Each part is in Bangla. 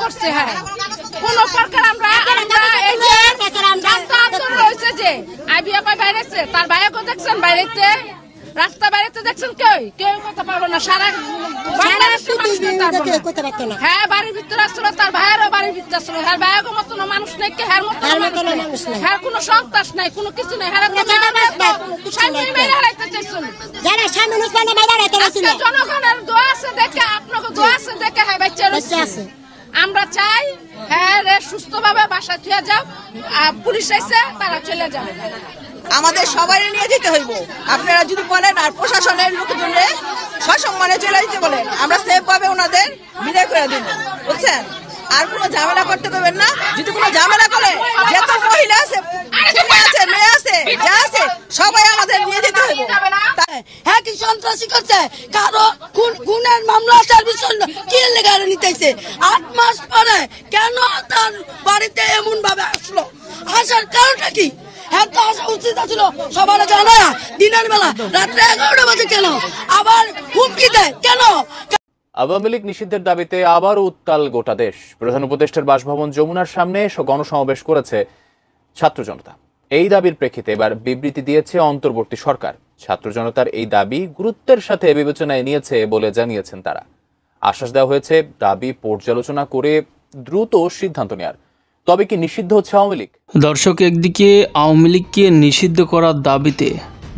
করছে। হ্যাঁ, কোন প্রকার আমরা এই যে আন্দোলন হয়েছে যে আইবিএফ বাইরেছে, তার ভাইকে দেখছেন বাইরেতে, রাস্তা বাইরেতে দেখছেন, কেউ কথা পারবো না। হ্যাঁ, বাড়ির ভিতরে আসলো, তার ভাইয়েরও বাড়ির ভিতরে আসলো। হ্যাঁ, ভাইয়ের মতন মানুষ নেই, হ্যাঁ হ্যাঁ কোনো সন্ত্রাস নাই, কোনো কিছু নেই। হ্যাঁ, জনগণের দোয়া আছে দেখে, আপনাকে দোয়া আছে দেখে, হ্যাঁ বাচ্চা আছে। আমরা চাই হ্যাঁ সুস্থ ভাবে বাসায় থুয়ে যাও, পুলিশ এসে তারা চলে যাবে। আমাদের সবাই নিয়ে যেতে হইব, আপনারা যদি বলেন, আর প্রশাসনের লোকজনে সসম্মানে চলে যেতে বলেন, আমরা সেফ ভাবে ওনাদের বিদায় করে দিব, বুঝছেন? আর কোনো ঝামেলা করতে পারবেন না। যদি কোনো ঝামেলা করে, যত মহিলা আছে, মেয়ে আছে, যা আছে, সবাই আমাদের নিয়ে যেতে হইব। হ্যাঁ, কি সন্ত্রাসী করছে, কারো খুনের মামলা সার্ভিস কি লেগে নিতেছে। 8 মাস পরে কেন তার বাড়িতে এমন ভাবে আসলো, আসার কারণটা কি? হ্যাঁ, তো আসা উচিত ছিল সবার জানা, দিনের বেলা রাত্রে 11টা বাজে কেন, আবার হুমকি দেয় কেন? আওয়ামী লীগ নিষিদ্ধের দাবিতে আবারও উত্তাল গোটা দেশ। প্রধান উপদেষ্টার বাসভবন যমুনার সামনে গণসমাবেশ করেছে ছাত্র জনতা। এই দাবির প্রেক্ষিতে এবার বিবৃতি দিয়েছে অন্তর্বর্তী সরকার। ছাত্র জনতার এই দাবি গুরুত্বের সাথে বিবেচনায় নিয়েছে বলে জানিয়েছেন তারা। আশ্বাস দেওয়া হয়েছে দাবি পর্যালোচনা করে দ্রুত সিদ্ধান্ত নেয়ার। তবে কি নিষিদ্ধ হচ্ছে আওয়ামী লীগ? দর্শক, একদিকে আওয়ামী লীগকে নিষিদ্ধ করার দাবিতে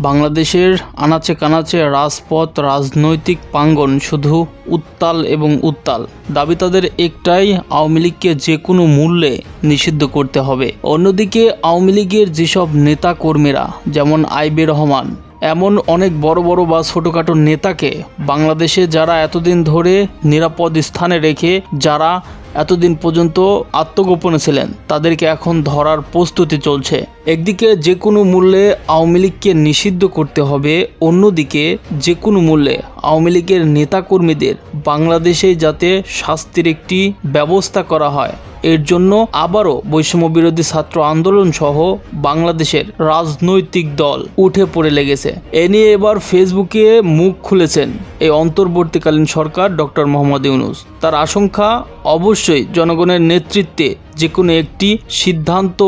বাংলাদেশের আনাচে কানাচে রাজপথ, রাজনৈতিক প্রাঙ্গণ শুধু উত্তাল এবং উত্তাল। দাবি তাদের একটাই, আওয়ামী লীগকে যে কোনো মূল্যে নিষিদ্ধ করতে হবে। অন্যদিকে আওয়ামী লীগের যেসব নেতা কর্মীরা, যেমন আইবি রহমান, এমন অনেক বড় বড় বা ছোটোখাটো নেতাকে বাংলাদেশে যারা এতদিন ধরে নিরাপদ স্থানে রেখে, যারা এতদিন পর্যন্ত আত্মগোপনে ছিলেন, তাদেরকে এখন ধরার প্রস্তুতি চলছে। একদিকে যে কোনো মূল্যে আওয়ামী লীগকে নিষিদ্ধ করতে হবে, অন্যদিকে যে কোনো মূল্যে আওয়ামী লীগের নেতাকর্মীদের বাংলাদেশে যাতে শাস্তির একটি ব্যবস্থা করা হয়, এর জন্য আবারও বৈষম্য বিরোধী ছাত্র আন্দোলন সহ বাংলাদেশের রাজনৈতিক দল উঠে পড়ে লেগেছে। এ নিয়ে এবার ফেসবুকে মুখ খুলেছেন এই অন্তর্বর্তীকালীন সরকার ডক্টর মোহাম্মদ ইউনূস। তার আশঙ্কা, অবশ্যই জনগণের নেতৃত্বে যে কোনো একটি সিদ্ধান্ত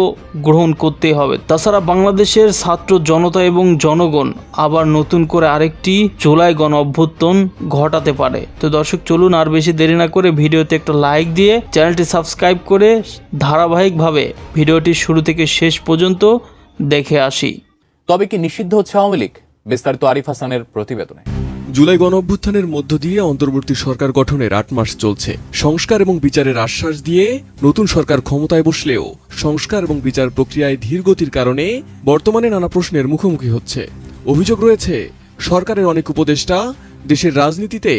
গ্রহণ করতে হবে। তাছাড়া বাংলাদেশের ছাত্র জনতা এবং জনগণ আবার নতুন করে আরেকটি জুলাই গণ অভ্যুত্থান ঘটাতে পারে। তো দর্শক, চলুন আর বেশি দেরি না করে ভিডিওতে একটা লাইক দিয়ে চ্যানেলটি সাবস্ক্রাইব করে ধারাবাহিকভাবে ভিডিওটি শুরু থেকে শেষ পর্যন্ত দেখে আসি। তবে কি নিষিদ্ধ হচ্ছে আওয়ামী লীগ? বিস্তারিত আরিফ হাসানের প্রতিবেদনে। জুলাই গণঅভ্যুত্থানের মধ্য দিয়ে অন্তর্বর্তী সরকার গঠনের 8 মাস চলছে। সংস্কার এবং বিচারের আশ্বাস দিয়ে নতুন সরকার ক্ষমতায় বসলেও সংস্কার এবং বিচার প্রক্রিয়ায় ধীরগতির কারণে বর্তমানে নানা প্রশ্নের মুখোমুখি হচ্ছে। অভিযোগ রয়েছে, সরকারের অনেক উপদেষ্টা দেশের রাজনীতিতে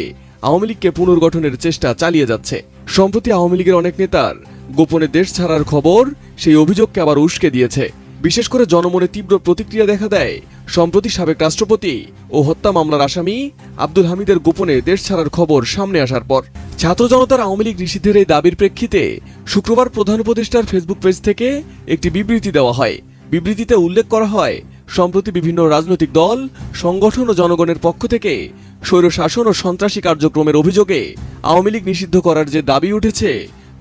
আওয়ামী লীগকে পুনর্গঠনের চেষ্টা চালিয়ে যাচ্ছে। সম্প্রতি আওয়ামী লীগের অনেক নেতার গোপনে দেশ ছাড়ার খবর সেই অভিযোগকে আবার উস্কে দিয়েছে। বিশেষ করে জনমনে তীব্র প্রতিক্রিয়া দেখা দেয় সম্প্রতি সাবেক রাষ্ট্রপতি ও হত্যা মামলার আসামি আব্দুল হামিদের গোপনে দেশ ছাড়ার খবর সামনে আসার পর। ছাত্র জনতার আওয়ামী লীগ নিষিদ্ধের এই দাবির প্রেক্ষিতে শুক্রবার প্রধান উপদেষ্টার ফেসবুক পেজ থেকে একটি বিবৃতি দেওয়া হয়। বিবৃতিতে উল্লেখ করা হয়, সম্প্রতি বিভিন্ন রাজনৈতিক দল, সংগঠন ও জনগণের পক্ষ থেকে স্বৈরশাসন ও সন্ত্রাসী কার্যক্রমের অভিযোগে আওয়ামী লীগ নিষিদ্ধ করার যে দাবি উঠেছে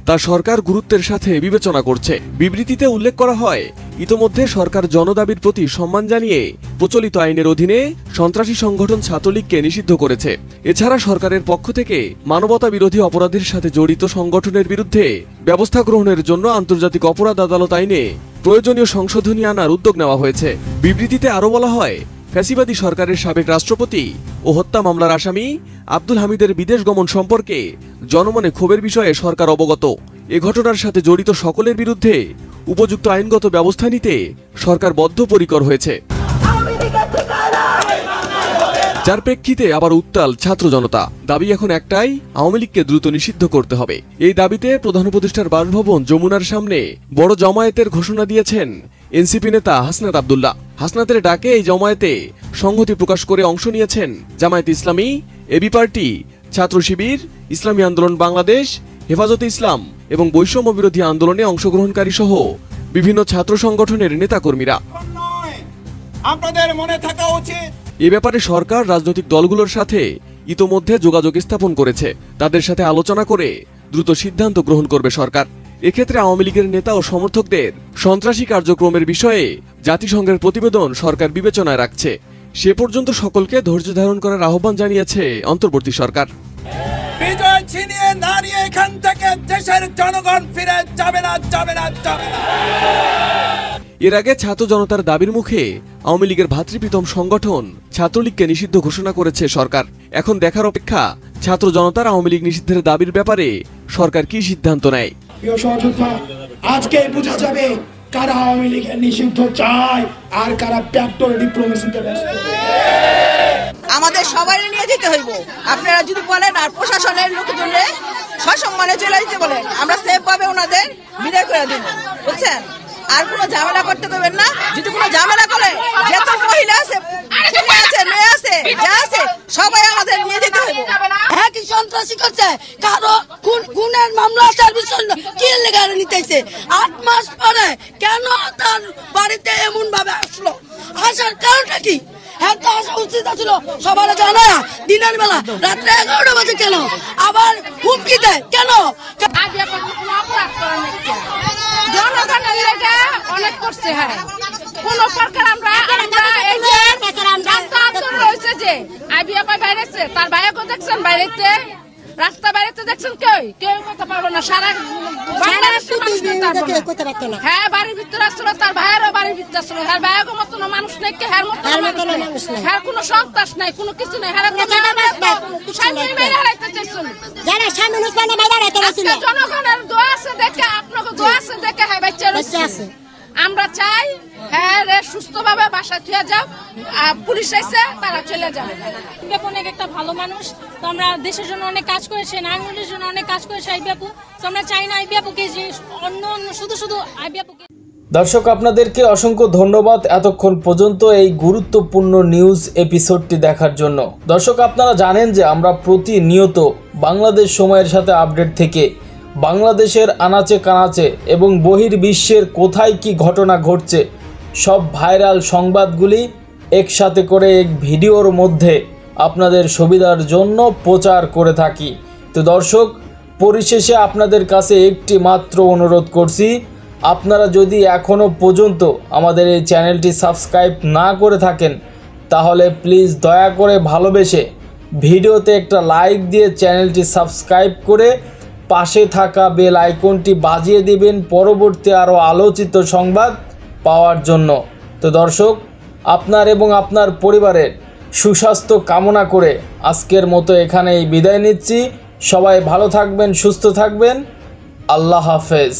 তা সরকার গুরুত্বের সাথে বিবেচনা করছে। বিবৃতিতে উল্লেখ করা হয়, ইতোমধ্যে সরকার জনদাবির প্রতি সম্মান জানিয়ে প্রচলিত আইনের অধীনে সন্ত্রাসী সংগঠন ছাত্রলীগকে নিষিদ্ধ করেছে। এছাড়া সরকারের পক্ষ থেকে মানবতা বিরোধী অপরাধের সাথে জড়িত সংগঠনের বিরুদ্ধে ব্যবস্থা গ্রহণের জন্য আন্তর্জাতিক অপরাধ আদালত আইনে প্রয়োজনীয় সংশোধনী আনার উদ্যোগ নেওয়া হয়েছে। বিবৃতিতে আরও বলা হয়, ফ্যাসিবাদী সরকারের সাবেক রাষ্ট্রপতি ও হত্যা মামলার আসামি আব্দুল হামিদের বিদেশ গমন সম্পর্কে জনমনে ক্ষোভের বিষয়ে সরকার অবগত। এ ঘটনার সাথে জড়িত সকলের বিরুদ্ধে উপযুক্ত আইনগত ব্যবস্থা নিতে সরকার বদ্ধপরিকর হয়েছে। যার প্রেক্ষিতে আবার উত্তাল ছাত্র জনতা। দাবি এখন একটাই, আওয়ামী লীগকে দ্রুত নিষিদ্ধ করতে হবে। এই দাবিতে প্রধান উপদেষ্টার বাসভবন যমুনার সামনে বড় জমায়েতের ঘোষণা দিয়েছেন এনসিপি নেতা হাসনাত আব্দুল্লাহ। হাসনাতের ডাকে এই জমায়েতে সংহতি প্রকাশ করে অংশ নিয়েছেন জামায়াতে ইসলামী, এবি পার্টি, ছাত্র শিবির, ইসলামী আন্দোলন বাংলাদেশ, হেফাজতে ইসলাম এবং বৈষম্য বিরোধী আন্দোলনে অংশগ্রহণকারী সহ বিভিন্ন ছাত্র সংগঠনের নেতাকর্মীরা। আপনাদের মনে থাকা উচিত, এ ব্যাপারে সরকার রাজনৈতিক দলগুলোর সাথে ইতোমধ্যে যোগাযোগ স্থাপন করেছে। তাদের সাথে আলোচনা করে দ্রুত সিদ্ধান্ত গ্রহণ করবে সরকার। এক্ষেত্রে আওয়ামী লীগের নেতা ও সমর্থকদের সন্ত্রাসী কার্যক্রমের বিষয়ে জাতিসংঘের প্রতিবেদন সরকার বিবেচনায় রাখছে। সে পর্যন্ত সকলকে ধৈর্য ধারণ করার আহ্বান জানিয়েছে অন্তর্বর্তী সরকার। বিজয় ছিনিয়ে না নিয়ে এখান থেকে দেশের জনগণ ফিরে যাবে না। এর আগে ছাত্র জনতার দাবির মুখে আওয়ামী লীগের ভাতৃপ্রীতম সংগঠন ছাত্রলীগকে নিষিদ্ধ ঘোষণা করেছে সরকার। এখন দেখার অপেক্ষা ছাত্র জনতার আওয়ামী লীগ নিষিদ্ধের দাবির ব্যাপারে সরকার কি সিদ্ধান্ত নেয়। আজকে বোঝা যাবে কারা আওয়ামী লীগের নিষিদ্ধ চায় আর কারা ব্যাকডোর ডিপ্লোমেসিতে ব্যস্ত। আমাদের সবাই নিয়ে যেতে হইব। আপনারা যদি বলেন আর প্রশাসনের লোকজনরে সসম্মানে চলে যেতে বলেন, আমরা সেফ ভাবে ওনাদের বিদায় করে দিব, বুঝছেন? আর কোনো ঝামেলা করতে দেবেন না। যদি কোনো ঝামেলা করে, যত মহিলা আছে, মেয়ে আছে, যা আছে, সবাই আমাদের নিয়ে যেতে হইব। হ্যাঁ, কি সন্ত্রাসী করছে, কারো খুনের মামলা আসার বিষয় কি লেগে নিতেছে। 8 মাস পরে কেন তার বাড়িতে এমন ভাবে আসলো, আসার কারণটা কি? হ্যাঁ, তো আসা উচিত ছিল সবার জানা। দিনের বেলা রাত্রে 11টা বাজে কেন আবার হুমকি দেয় কেন? জনগণের লেগে অনেক করছে। হ্যাঁ, কোন প্রকার আমরা এই যে আন্দোলন রয়েছে যে আইবিএফ বাইরেছে, তার ভাইকে দেখছেন বাইরেতে, রাস্তা বাইরেতে দেখছেন, কেউ কথা পারবো না। সারা হ্যাঁ, বাড়ির ভিতরে আসছিল, তার ভাইয়েরও বাড়ির ভিতরে আসছিল। হ্যাঁ, ভাইয়ের মতন মানুষ নেই, হ্যাঁ মতন হ্যাঁ, কোনো সন্ত্রাস নাই, কোনো কিছু নেই। হ্যাঁ, জনগণের দোয়া আছে দেখে, আপনাকে দোয়া আছে দেখে, হ্যাঁ বাচ্চা আছে। আমরা চাই হ্যাঁ রে সুস্থভাবে বাসায় থুয়ে যাও, পুলিশ এসে তারা চলে যাবে। অনেক একটা ভালো মানুষ, তো আমরা দেশের জন্য অনেক কাজ করেছে, নারায়ণগঞ্জের জন্য অনেক কাজ করেছে আইবিএফ। তো আমরা চাই না আইবিএফকে যে অন্য শুধু আইবিএফকে। দর্শক, আপনাদেরকে অসংখ্য ধন্যবাদ এতক্ষণ পর্যন্ত এই গুরুত্বপূর্ণ নিউজ এপিসোডটি দেখার জন্য। দর্শক, আপনারা জানেন যে আমরা প্রতিনিয়ত বাংলাদেশ সময়ের সাথে আপডেট থেকে বাংলাদেশের আনাচে কানাচে এবং বহির্বিশ্বের কোথায় কি ঘটনা ঘটছে সব ভাইরাল সংবাদগুলি একসাথে করে এক ভিডিওর মধ্যে আপনাদের সুবিধার জন্য প্রচার করে থাকি। তো দর্শক, পরিশেষে আপনাদের কাছে একটি মাত্র অনুরোধ করছি, আপনারা যদি এখনও পর্যন্ত আমাদের এই চ্যানেলটি সাবস্ক্রাইব না করে থাকেন তাহলে প্লিজ দয়া করে ভালোবেসে ভিডিওতে একটা লাইক দিয়ে চ্যানেলটি সাবস্ক্রাইব করে পাশে থাকা বেল আইকনটি বাজিয়ে দিবেন পরবর্তী আরও আলোচিত সংবাদ পাওয়ার জন্য। তো দর্শক, আপনার এবং আপনার পরিবারের সুস্বাস্থ্য কামনা করে আজকের মতো এখানেই বিদায় নিচ্ছি। সবাই ভালো থাকবেন, সুস্থ থাকবেন। আল্লাহ হাফেজ।